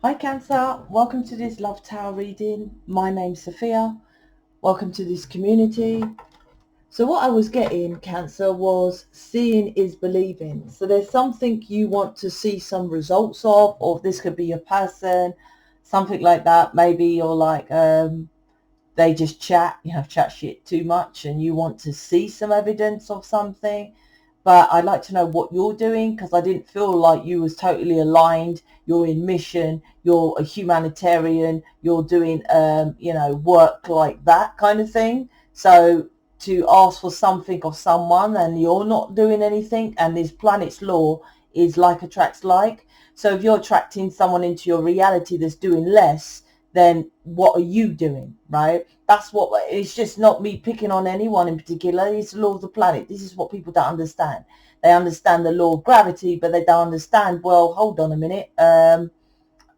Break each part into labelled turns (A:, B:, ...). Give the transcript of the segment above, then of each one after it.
A: Hi Cancer, welcome to this Love Tower reading. My name's Sophia. Welcome to this community. So what I was getting, Cancer, was seeing is believing. So there's something you want to see some results of, or this could be your person, something like that. Maybe you're like, they just chat shit too much and you want to see some evidence of something. But I'd like to know what you're doing, because I didn't feel like you was totally aligned. You're in mission, you're a humanitarian, you're doing work like that kind of thing. So to ask for something of someone and you're not doing anything, and this planet's law is like attracts like. So if you're attracting someone into your reality that's doing less, then what are you doing, right? That's what, it's just not me picking on anyone in particular. It's the law of the planet. This is what people don't understand. They understand the law of gravity, but they don't understand, well, hold on a minute, I'm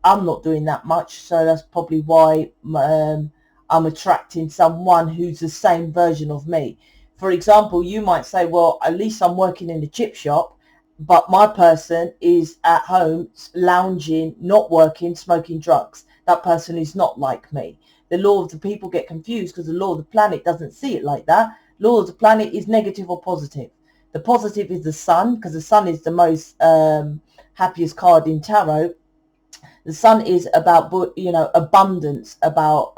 A: not doing that much, so that's probably why I'm attracting someone who's the same version of me. For example, you might say, well, at least I'm working in the chip shop, but my person is at home lounging, not working, smoking drugs. That person is not like me. The law of the people get confused because the law of the planet doesn't see it like that. Law of the planet is negative or positive. The positive is the sun, because the sun is the most happiest card in tarot. The sun is about, abundance, about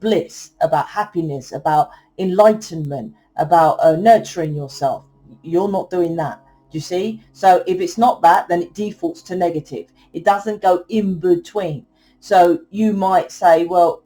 A: bliss, about happiness, about enlightenment, about nurturing yourself. You're not doing that. Do you see? So if it's not that, then it defaults to negative. It doesn't go in between. So you might say, well,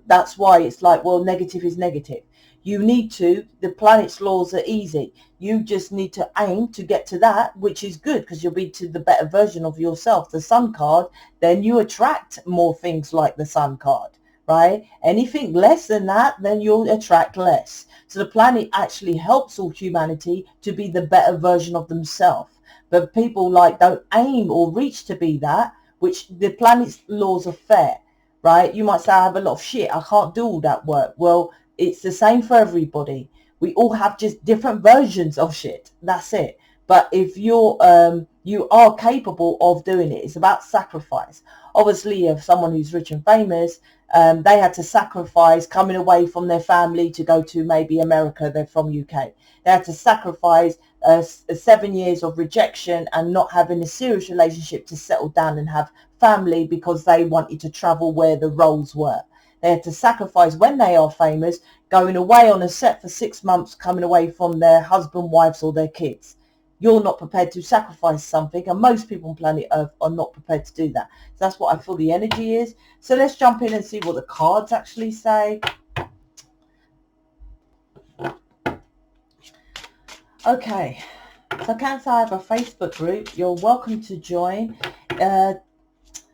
A: that's why it's like, well, negative is negative. You need to, the planet's laws are easy. You just need to aim to get to that, which is good, because you'll be to the better version of yourself. The sun card, then you attract more things like the sun card, right? Anything less than that, then you'll attract less. So the planet actually helps all humanity to be the better version of themselves. But people like don't aim or reach to be that, which the planet's laws are fair, right? You might say, I have a lot of shit, I can't do all that work. Well, it's the same for everybody. We all have just different versions of shit. That's it. But if you are capable of doing it, it's about sacrifice. Obviously, if someone who's rich and famous, they had to sacrifice coming away from their family to go to maybe America. They're from UK. They had to sacrifice 7 years of rejection and not having a serious relationship to settle down and have family, because they wanted to travel where the roles were. They had to sacrifice, when they are famous, going away on a set for 6 months, coming away from their husband, wives, or their kids. You're not prepared to sacrifice something, and most people on planet Earth are not prepared to do that. So that's what I feel the energy is. So let's jump in and see what the cards actually say. Okay, so Cancer, I have a Facebook group. You're welcome to join.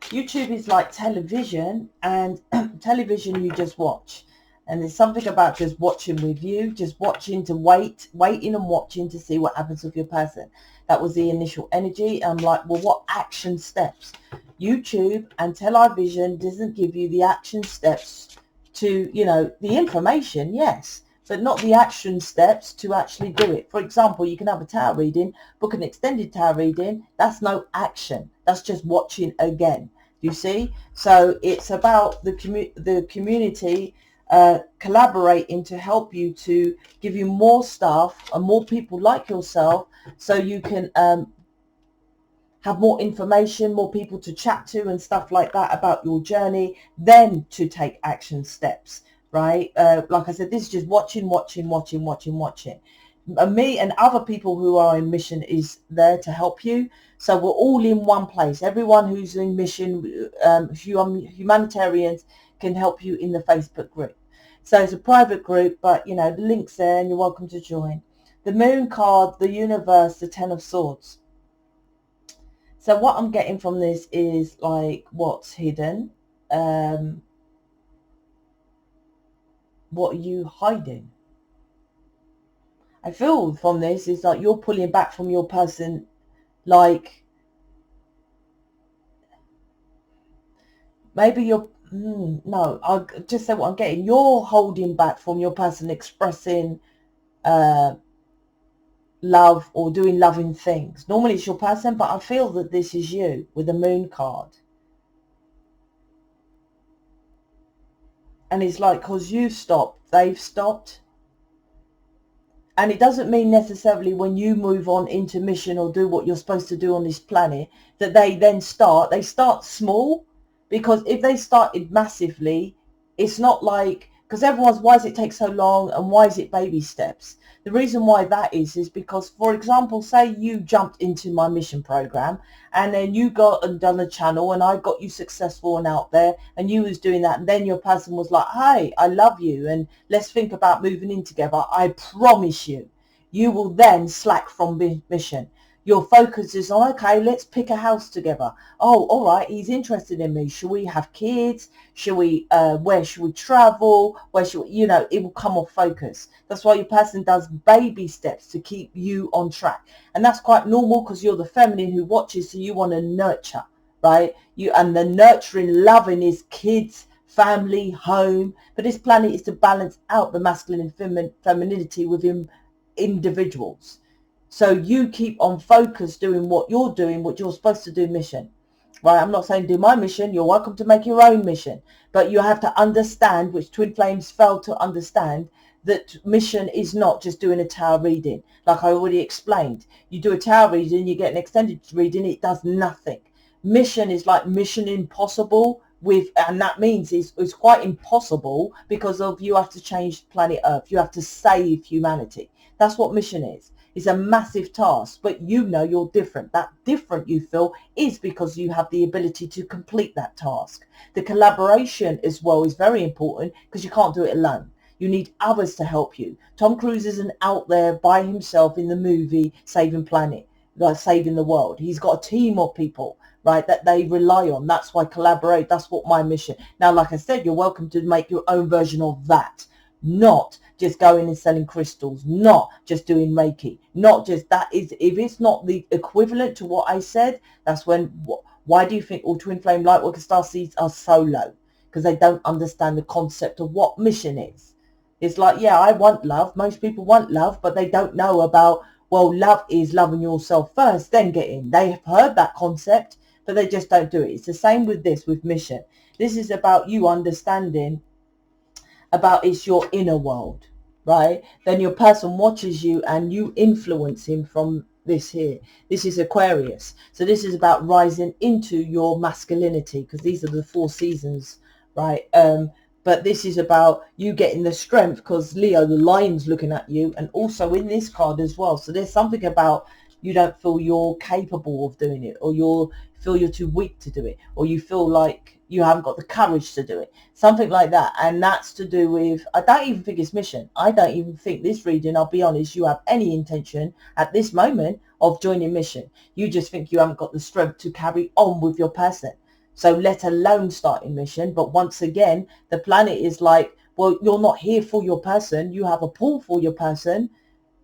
A: YouTube is like television, and television you just watch. And there's something about just watching with you, just watching to waiting and watching to see what happens with your person. That was the initial energy. I'm like, well, what action steps? YouTube and television doesn't give you the action steps to, the information, yes, but not the action steps to actually do it. For example, you can have a tarot reading, book an extended tarot reading. That's no action. That's just watching again. You see? So it's about the community collaborating to help you, to give you more staff and more people like yourself, so you can have more information, more people to chat to and stuff like that about your journey, then to take action steps, right? Like I said, this is just watching. Me and other people who are in mission is there to help you. So we're all in one place. Everyone who's in mission, humanitarians, can help you in the Facebook group. So it's a private group, but the link's there and you're welcome to join. The moon card, the universe, the 10 of swords. So what I'm getting from this is like, what's hidden? What are you hiding? I feel from this is like you're pulling back from your person, like maybe you're, no, I'll just say what I'm getting. You're holding back from your person expressing love or doing loving things. Normally it's your person, but I feel that this is you with the moon card. And it's like, because you've stopped, they've stopped. And it doesn't mean necessarily when you move on into mission or do what you're supposed to do on this planet that they then they start small. Because if they started massively, it's not like, because everyone's, why does it take so long and why is it baby steps? The reason why that is because, for example, say you jumped into my mission program and then you got and done a channel and I got you successful and out there and you was doing that, and then your person was like, hey, I love you and let's think about moving in together. I promise you will then slack from mission. Your focus is on, okay, let's pick a house together. Oh, all right, he's interested in me. Should we have kids? Should we, where should we travel? Where should we, it will come off focus. That's why your person does baby steps to keep you on track. And that's quite normal because you're the feminine who watches, so you want to nurture, right? And the nurturing, loving is kids, family, home. But this planet is to balance out the masculine and femininity within individuals. So you keep on focus doing what you're supposed to do, mission, right? I'm not saying do my mission. You're welcome to make your own mission, but you have to understand, which twin flames fail to understand, that mission is not just doing a tarot reading. Like I already explained, you do a tarot reading, you get an extended reading, it does nothing. Mission is like Mission Impossible and that means it's quite impossible because of you have to change planet Earth. You have to save humanity. That's what mission is. It's a massive task, but you're different. That different you feel is because you have the ability to complete that task. The collaboration as well is very important because you can't do it alone. You need others to help you. Tom Cruise isn't out there by himself in the movie saving planet, like saving the world. He's got a team of people, right, that they rely on. That's why collaborate. That's what my mission. Now, like I said, you're welcome to make your own version of that. Not just going and selling crystals, not just doing Reiki, not just that. Is if it's not the equivalent to what I said, that's when, why do you think all twin flame lightworker starseeds are so low? Because they don't understand the concept of what mission is. It's like, yeah, I want love. Most people want love, but they don't know about, well, love is loving yourself first, then get in. They have heard that concept, but they just don't do it. It's the same with mission. This is about you understanding about it's your inner world, right? Then your person watches you and you influence him from this here. This is Aquarius. So this is about rising into your masculinity, because these are the 4 seasons, right? But this is about you getting the strength, because Leo, the lion's looking at you, and also in this card as well. So there's something about you don't feel you're capable of doing it, or you feel you're too weak to do it, or you feel like you haven't got the courage to do it, something like that. And that's to do with, I don't even think it's mission. I don't even think this reading, I'll be honest, you have any intention at this moment of joining mission. You just think you haven't got the strength to carry on with your person, so let alone starting mission. But once again, the planet is like, well, you're not here for your person. You have a pull for your person.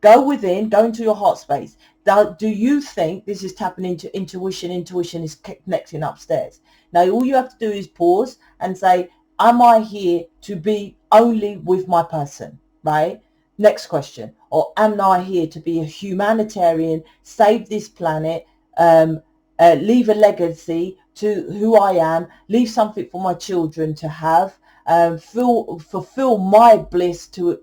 A: Go within, go into your heart space. Do you think this is tapping into intuition? Intuition is connecting upstairs. Now, all you have to do is pause and say, am I here to be only with my person, right? Next question. Or am I here to be a humanitarian, save this planet, leave a legacy to who I am, leave something for my children to have, fulfill my bliss to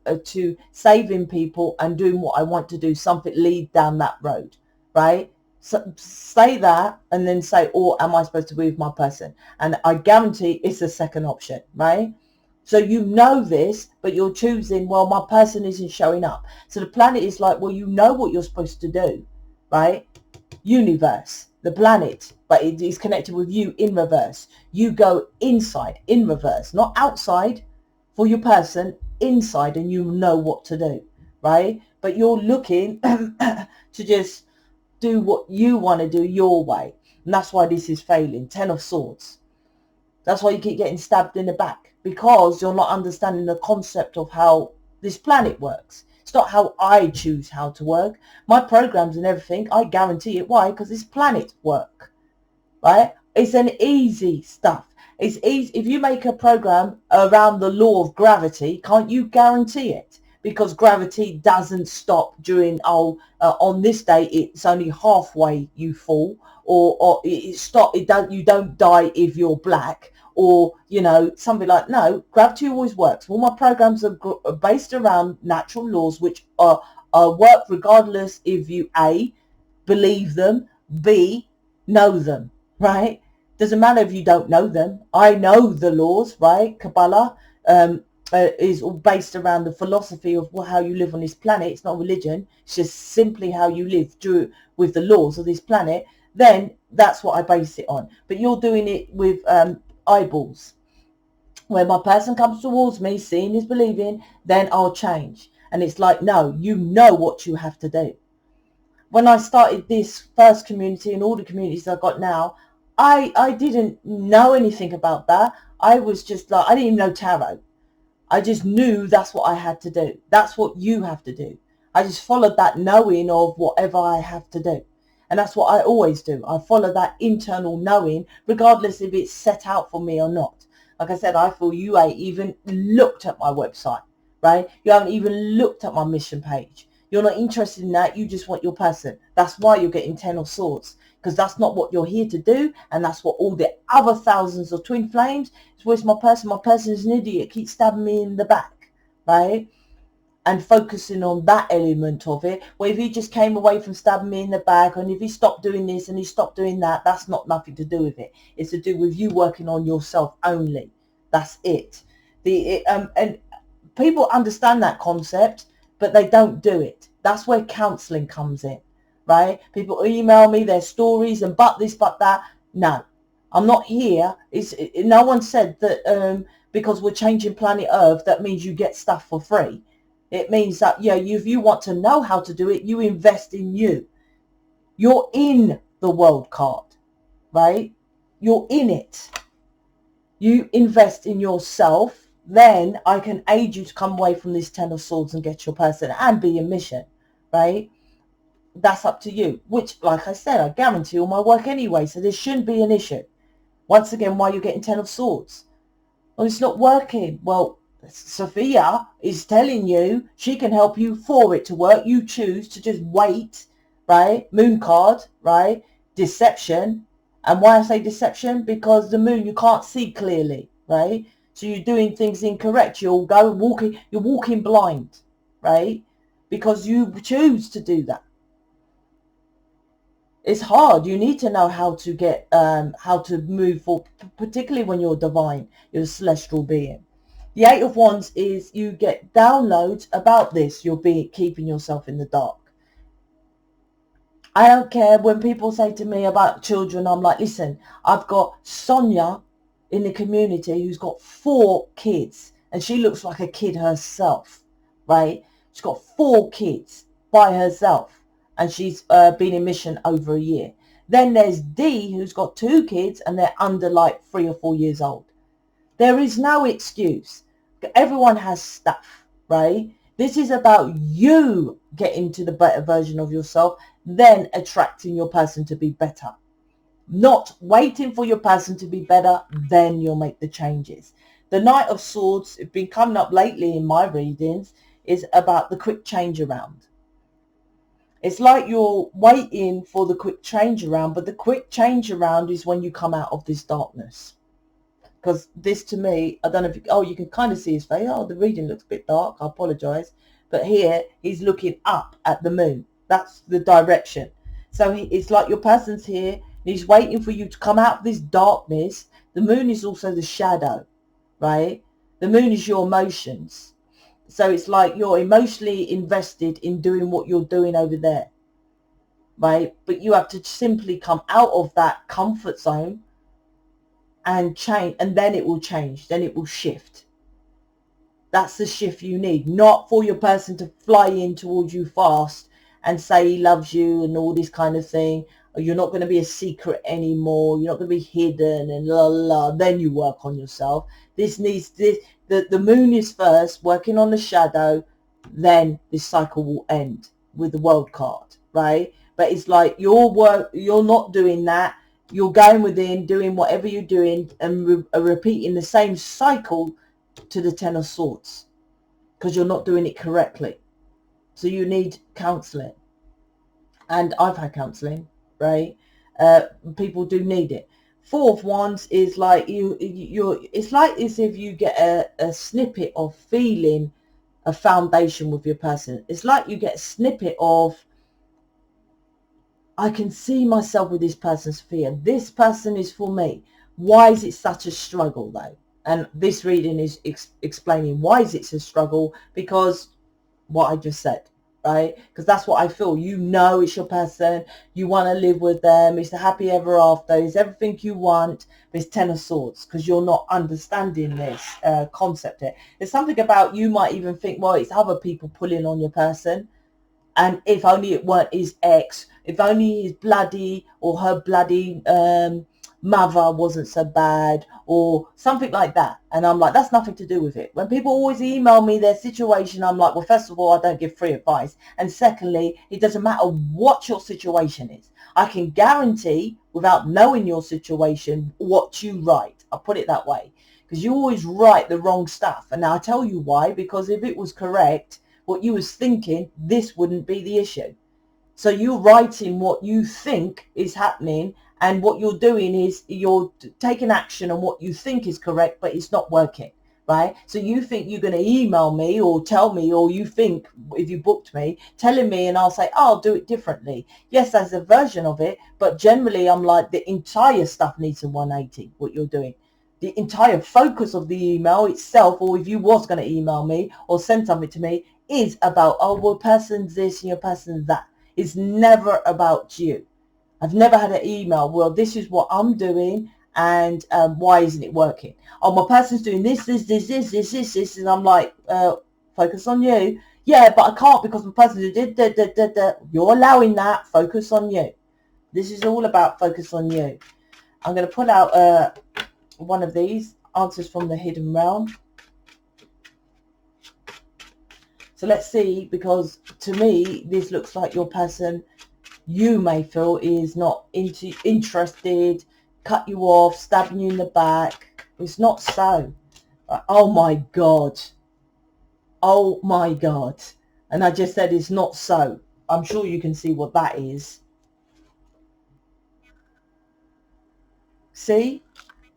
A: saving people and doing what I want to do, something lead down that road, right? So say that and then say, or am I supposed to be with my person? And I guarantee it's the second option, right? So you know this, but you're choosing, well, my person isn't showing up. So the planet is like, well, you know what you're supposed to do, right? Universe, the planet, but it is connected with you in reverse. You go inside in reverse, not outside for your person, inside, and you know what to do, right? But you're looking to just do what you want to do your way, and that's why this is failing. 10 of Swords. That's why you keep getting stabbed in the back, because you're not understanding the concept of how this planet works. It's not how I choose how to work. My programs and everything, I guarantee it. Why? Because this planet work, right? It's an easy stuff. It's easy. If you make a program around the law of gravity, can't you guarantee it? Because gravity doesn't stop during, on this day, it's only halfway you fall, or you don't die if you're black, or something like. No, gravity always works. All my programs are based around natural laws, which are work regardless if you A, believe them, B, know them, right? Doesn't matter if you don't know them. I know the laws, right? Kabbalah is all based around the philosophy of how you live on this planet. It's not religion. It's just simply how you live with the laws of this planet. Then that's what I base it on. But you're doing it with eyeballs. When my person comes towards me, seeing is believing, then I'll change. And it's like, no, you know what you have to do. When I started this first community and all the communities I've got now, I didn't know anything about that. I was just like, I didn't even know tarot. I just knew that's what I had to do. That's what you have to do. I just followed that knowing of whatever I have to do. And that's what I always do. I follow that internal knowing, regardless if it's set out for me or not. Like I said, I feel you ain't even looked at my website, right? You haven't even looked at my mission page. You're not interested in that. You just want your person. That's why you're getting 10 of swords, because that's not what you're here to do. And that's what all the other thousands of twin flames. It's where's my person? My person is an idiot. Keep stabbing me in the back, right? And focusing on that element of it. Where if he just came away from stabbing me in the back, and if he stopped doing this and he stopped doing that, that's not nothing to do with it. It's to do with you working on yourself only. That's it. And people understand that concept, but they don't do it. That's where counseling comes in, right? People email me their stories and but this, but that. No, I'm not here. No one said that because we're changing planet Earth, that means you get stuff for free. It means that, yeah, if you want to know how to do it, you invest in you. You're in the world card, right? You're in it. You invest in yourself, then I can aid you to come away from this 10 of swords and get your person and be in mission, right? That's up to you, which, like I said, I guarantee all my work anyway, so there shouldn't be an issue. Once again, why you're getting 10 of swords? Well, it's not working. Well, Sophia is telling you she can help you for it to work. You choose to just wait, right? Moon card, right? Deception. And why I say deception? Because the moon, you can't see clearly, right? So you're doing things incorrect. You're walking blind, right? Because you choose to do that. It's hard. You need to know how to get, how to move forward, particularly when you're divine, you're a celestial being. The 8 of Wands is you get downloads about this. You'll be keeping yourself in the dark. I don't care when people say to me about children. I'm like, listen, I've got Sonia in the community who's got 4 kids. And she looks like a kid herself, right? She's got 4 kids by herself. And she's been in mission over a year. Then there's D, who's got 2 kids and they're under like 3 or 4 years old. There is no excuse. Everyone has stuff, right? This is about you getting to the better version of yourself, then attracting your person to be better. Not waiting for your person to be better, then you'll make the changes. The Knight of Swords, it's been coming up lately in my readings, is about the quick change around. It's like you're waiting for the quick change around, but the quick change around is when you come out of this darkness. Because this to me, I don't know if you can kind of see his face. Oh, the reading looks a bit dark. I apologize. But here, he's looking up at the moon. That's the direction. So it's like your person's here. And he's waiting for you to come out of this darkness. The moon is also the shadow, right? The moon is your emotions. So it's like you're emotionally invested in doing what you're doing over there, right? But you have to simply come out of that comfort zone and change, and then it will change, then it will shift. That's the shift you need, not for your person to fly in towards you fast and say he loves you and all this kind of thing, or you're not going to be a secret anymore, you're not going to be hidden and la la, then you work on yourself. This needs this, the moon is first, working on the shadow, then this cycle will end with the world card, right? But it's like you're not doing that. You're going within, doing whatever you're doing, and repeating the same cycle to the 10 of Swords, because you're not doing it correctly. So you need counselling. And I've had counselling, right? People do need it. Four of Wands is like it's like as if you get a snippet of feeling a foundation with your person. It's like you get a snippet of, I can see myself with this person's fear. This person is for me. Why is it such a struggle though? And this reading is explaining why is it a struggle, because what I just said, right? Because that's what I feel. You know it's your person. You want to live with them. It's the happy ever after. It's everything you want. But it's Ten of Swords because you're not understanding this concept here. There's something about, you might even think, well, it's other people pulling on your person. And if only it weren't his ex, if only his bloody or her bloody mother wasn't so bad, or something like that. And I'm like, that's nothing to do with it. When people always email me their situation, I'm like, well, first of all, I don't give free advice. And secondly, it doesn't matter what your situation is. I can guarantee, without knowing your situation, what you write. I'll put it that way. Because you always write the wrong stuff. And I'll tell you why. Because if it was correct, what you was thinking, this wouldn't be the issue. So you're writing what you think is happening, and what you're doing is you're taking action on what you think is correct, but it's not working, right? So you think you're going to email me or tell me, or you think if you booked me, telling me, and I'll say, oh, I'll do it differently. Yes, there's a version of it, but generally I'm like, the entire stuff needs a 180, what you're doing. The entire focus of the email itself, or if you was going to email me or send something to me, is about, oh, well, person's this and your person's that. It's never about you. I've never had an email, well, this is what I'm doing, and why isn't it working? Oh, my person's doing this, and I'm like, focus on you. Yeah, but I can't because my person's doing You're allowing that. Focus on you. This is all about focus on you. I'm going to pull out one of these, answers from the hidden realm. So let's see, because to me, this looks like your person, you may feel, is not interested, cut you off, stabbing you in the back. It's not so. Oh my God. Oh my God. And I just said it's not so. I'm sure you can see what that is. See?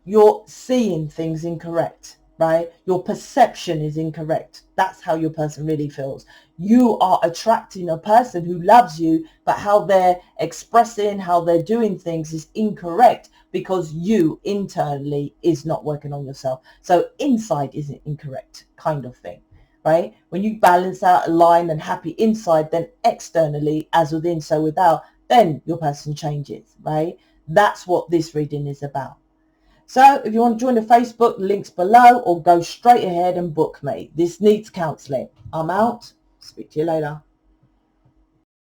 A: You're seeing things incorrect, right? Your perception is incorrect. That's how your person really feels. You are attracting a person who loves you, but how they're expressing, how they're doing things is incorrect, because you internally is not working on yourself. So inside isn't incorrect, kind of thing, right? When you balance out, align and happy inside, then externally, as within, so without, then your person changes, right? That's what this reading is about. So if you want to join the Facebook, links below, or go straight ahead and book me. This needs counselling. I'm out. Speak to you later.